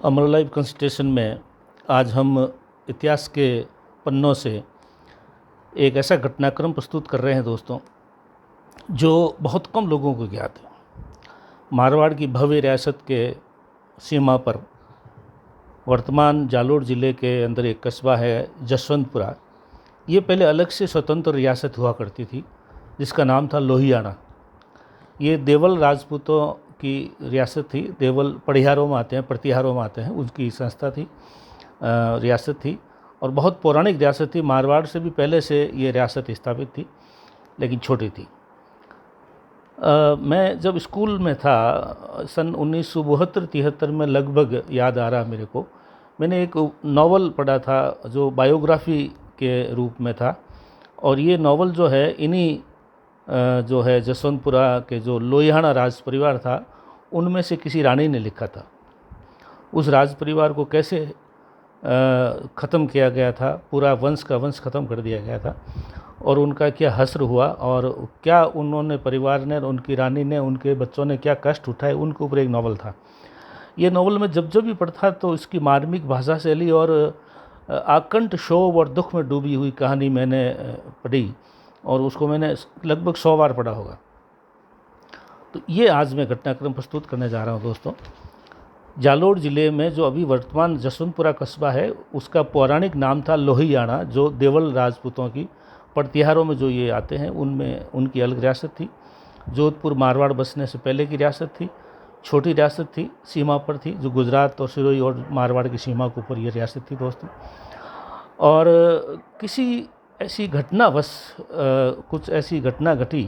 अमर live consultation में आज हम इतिहास के पन्नों से एक ऐसा घटनाक्रम प्रस्तुत कर रहे हैं दोस्तों, जो बहुत कम लोगों को ज्ञात है। मारवाड़ की भव्य रियासत के सीमा पर वर्तमान जालोर ज़िले के अंदर एक कस्बा है जसवंतपुरा। ये पहले अलग से स्वतंत्र रियासत हुआ करती थी जिसका नाम था लोहियाना। ये देवल राजपूतों की रियासत थी। देवल पढ़ियारों में आते हैं, प्रतिहारों में आते हैं, उनकी संस्था थी, रियासत थी और बहुत पौराणिक रियासत थी। मारवाड़ से भी पहले से ये रियासत स्थापित थी लेकिन छोटी थी। मैं जब स्कूल में था सन 1972-73 में लगभग याद आ रहा मेरे को, मैंने एक नावल पढ़ा था जो बायोग्राफी के रूप में था और ये नावल जो है इन्हीं जो है जसवंतपुरा के जो लोहियाना राज परिवार था उनमें से किसी रानी ने लिखा था। उस राज परिवार को कैसे ख़त्म किया गया था, पूरा वंश का वंश ख़त्म कर दिया गया था और उनका क्या हश्र हुआ और क्या उन्होंने परिवार ने, उनकी रानी ने, उनके बच्चों ने क्या कष्ट उठाए, उनके ऊपर एक नावल था। ये नावल में जब भी पढ़ता तो इसकी मार्मिक भाषा शैली और आकंठ शोभ और दुख में डूबी हुई कहानी मैंने पढ़ी और उसको मैंने लगभग 100 बार पढ़ा होगा। तो ये आज मैं घटनाक्रम प्रस्तुत करने जा रहा हूँ दोस्तों। जालोर ज़िले में जो अभी वर्तमान जसवंतपुरा कस्बा है उसका पौराणिक नाम था लोहियाना, जो देवल राजपूतों की प्रतिहारों में जो ये आते हैं उनमें उनकी अलग रियासत थी। जोधपुर मारवाड़ बसने से पहले की रियासत थी, छोटी रियासत थी, सीमा पर थी, जो गुजरात और सिरोही और मारवाड़ की सीमा के ऊपर ये रियासत थी दोस्तों। और किसी ऐसी घटनावश कुछ ऐसी घटना घटी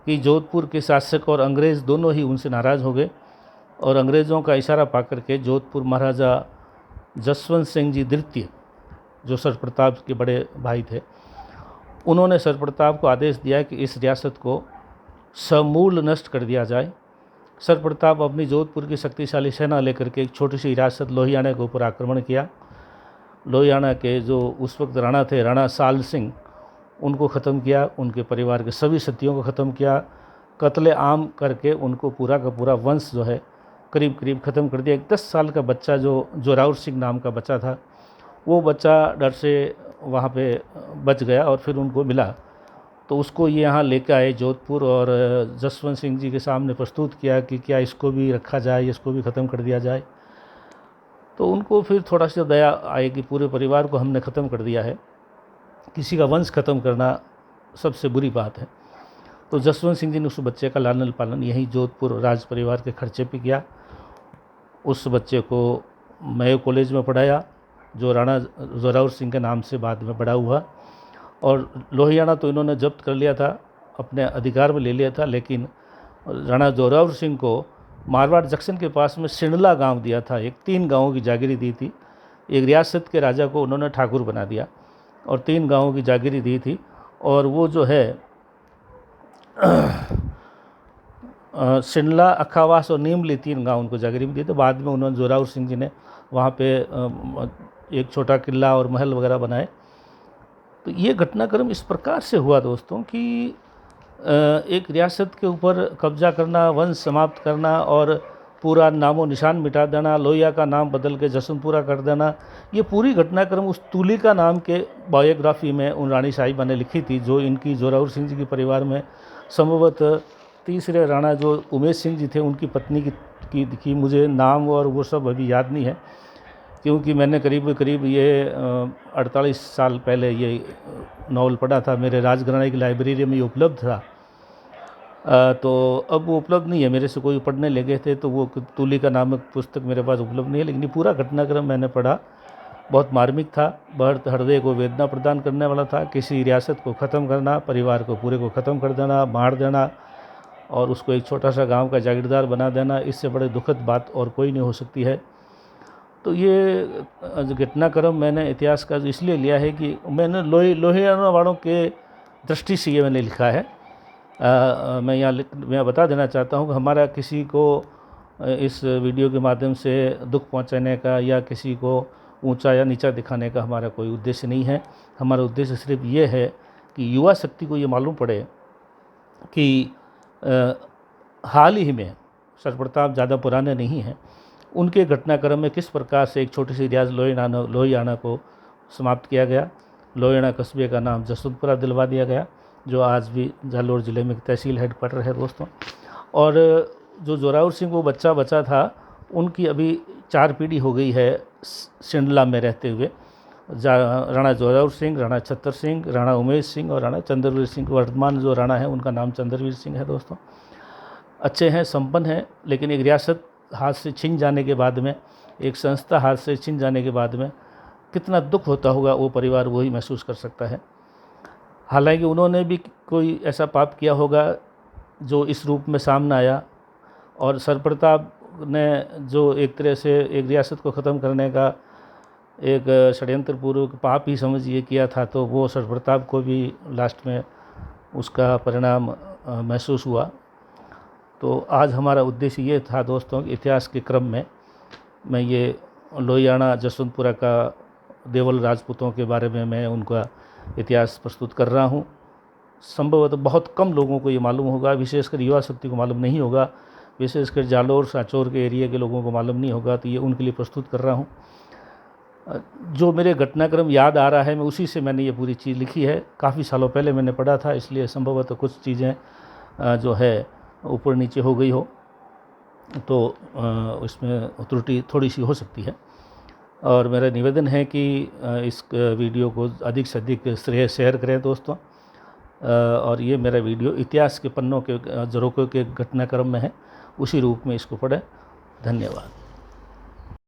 कि जोधपुर के शासक और अंग्रेज़ दोनों ही उनसे नाराज़ हो गए और अंग्रेज़ों का इशारा पाकर के जोधपुर महाराजा जसवंत सिंह जी द्वितीय, जो सर प्रताप के बड़े भाई थे, उन्होंने सर प्रताप को आदेश दिया कि इस रियासत को समूल नष्ट कर दिया जाए। सर प्रताप अपनी जोधपुर की शक्तिशाली सेना लेकर के एक छोटी सी रियासत लोहियाना के ऊपर आक्रमण किया। लोहियाना के जो उस वक्त राणा थे, राणा साल सिंह, उनको ख़त्म किया, उनके परिवार के सभी सतियों को ख़त्म किया, कत्ले आम करके उनको पूरा का पूरा वंश जो है करीब करीब ख़त्म कर दिया। एक 10 साल का बच्चा जो जोरावर सिंह नाम का बच्चा था, वो बच्चा डर से वहाँ पे बच गया और फिर उनको मिला तो उसको ये यहाँ लेकर आए जोधपुर और जसवंत सिंह जी के सामने प्रस्तुत किया कि क्या इसको भी रखा जाए, इसको भी ख़त्म कर दिया जाए। तो उनको फिर थोड़ा सा दया आई कि पूरे परिवार को हमने ख़त्म कर दिया है, किसी का वंश ख़त्म करना सबसे बुरी बात है। तो जसवंत सिंह जी ने उस बच्चे का लालन पालन यहीं जोधपुर राज परिवार के खर्चे पे किया। उस बच्चे को मेयो कॉलेज में पढ़ाया जो राणा जोरावर सिंह के नाम से बाद में बड़ा हुआ। और लोहियाना तो इन्होंने जब्त कर लिया था, अपने अधिकार में ले लिया था, लेकिन राणा जोरावर सिंह को मारवाड़ जंक्शन के पास में सिंडला गांव दिया था। एक 3 गांवों की जागीरी दी थी। एक रियासत के राजा को उन्होंने ठाकुर बना दिया और 3 गांवों की जागीरी दी थी। और वो जो है सिंडला, अखावास और नीमली 3 गांव उनको जागीरी में दिए थे। बाद में उन्होंने जोरावर सिंह जी ने वहाँ पे एक छोटा किला और महल वगैरह बनाए। तो ये घटनाक्रम इस प्रकार से हुआ दोस्तों कि एक रियासत के ऊपर कब्जा करना, वंश समाप्त करना और पूरा नामो निशान मिटा देना, लोहिया का नाम बदल के जसवंतपुरा कर देना, ये पूरी घटनाक्रम उस तुलिका नाम के बायोग्राफी में उन रानी साहिबा ने लिखी थी, जो इनकी जोरावर सिंह जी के परिवार में संभवतः तीसरे राणा जो उमेश सिंह जी थे उनकी पत्नी की मुझे नाम और वो सब अभी याद नहीं है, क्योंकि मैंने करीब ये 48 साल पहले ये नावल पढ़ा था। मेरे राजघराने की लाइब्रेरी में ये उपलब्ध था। तो अब वो उपलब्ध नहीं है, मेरे से कोई पढ़ने लगे थे तो वो तुलिका नामक पुस्तक मेरे पास उपलब्ध नहीं है। लेकिन ये पूरा घटनाक्रम मैंने पढ़ा, बहुत मार्मिक था, बहुत हृदय को वेदना प्रदान करने वाला था। किसी रियासत को ख़त्म करना, परिवार को पूरे को ख़त्म कर देना, मार देना और उसको एक छोटा सा गांव का जागीरदार बना देना, इससे बड़े दुखद बात और कोई नहीं हो सकती है। तो ये घटनाक्रम मैंने इतिहास का इसलिए लिया है कि मैंने लोहियाना वालों के दृष्टि से ये मैंने लिखा है। मैं बता देना चाहता हूँ कि हमारा किसी को इस वीडियो के माध्यम से दुख पहुँचाने का या किसी को ऊंचा या नीचा दिखाने का हमारा कोई उद्देश्य नहीं है। हमारा उद्देश्य सिर्फ ये है कि युवा शक्ति को ये मालूम पड़े कि हाल ही में सर प्रताप ज़्यादा पुराने नहीं हैं, उनके घटनाक्रम में किस प्रकार से एक छोटी सी रियाज लोहियाना को समाप्त किया गया। लोहियाना कस्बे का नाम जसवंतपुरा दिलवा दिया गया, जो आज भी जालौर ज़िले में तहसील हेडक्वार्टर है दोस्तों। और जो जोरावर सिंह वो बच्चा बचा था, उनकी अभी 4 पीढ़ी हो गई है सिंडला में रहते हुए। राणा जोरावर सिंह, राणा छत्तर सिंह, राणा उमेश सिंह और राणा चंद्रवीर सिंह। वर्तमान जो राणा है उनका नाम चंद्रवीर सिंह है दोस्तों। अच्छे हैं, संपन्न हैं, लेकिन एक रियासत हाथ से छिन जाने के बाद में, एक संस्था हाथ से छिन जाने के बाद में कितना दुख होता होगा वो परिवार वही महसूस कर सकता है। हालांकि उन्होंने भी कोई ऐसा पाप किया होगा जो इस रूप में सामने आया, और सरप्रताप ने जो एक तरह से एक रियासत को ख़त्म करने का एक षड्यंत्रपूर्वक पाप ही समझिए किया था, तो वो सरप्रताप को भी लास्ट में उसका परिणाम महसूस हुआ। तो आज हमारा उद्देश्य ये था दोस्तों, इतिहास के क्रम में मैं ये लोहियाना जसवंतपुरा का देवल राजपूतों के बारे में मैं उनका इतिहास प्रस्तुत कर रहा हूँ। संभवतः बहुत कम लोगों को ये मालूम होगा, विशेषकर युवा शक्ति को मालूम नहीं होगा, विशेषकर जालौर सांचौर के एरिया के लोगों को मालूम नहीं होगा, तो ये उनके लिए प्रस्तुत कर रहा हूँ। जो मेरे घटनाक्रम याद आ रहा है, मैं उसी से मैंने ये पूरी चीज़ लिखी है। काफ़ी सालों पहले मैंने पढ़ा था, इसलिए संभवतः कुछ चीज़ें जो है ऊपर नीचे हो गई हो, तो इसमें त्रुटि थोड़ी सी हो सकती है। और मेरा निवेदन है कि इस वीडियो को अधिक से अधिक शेयर करें दोस्तों। और ये मेरा वीडियो इतिहास के पन्नों के झरोकों के घटनाक्रम में है, उसी रूप में इसको पढ़ें। धन्यवाद।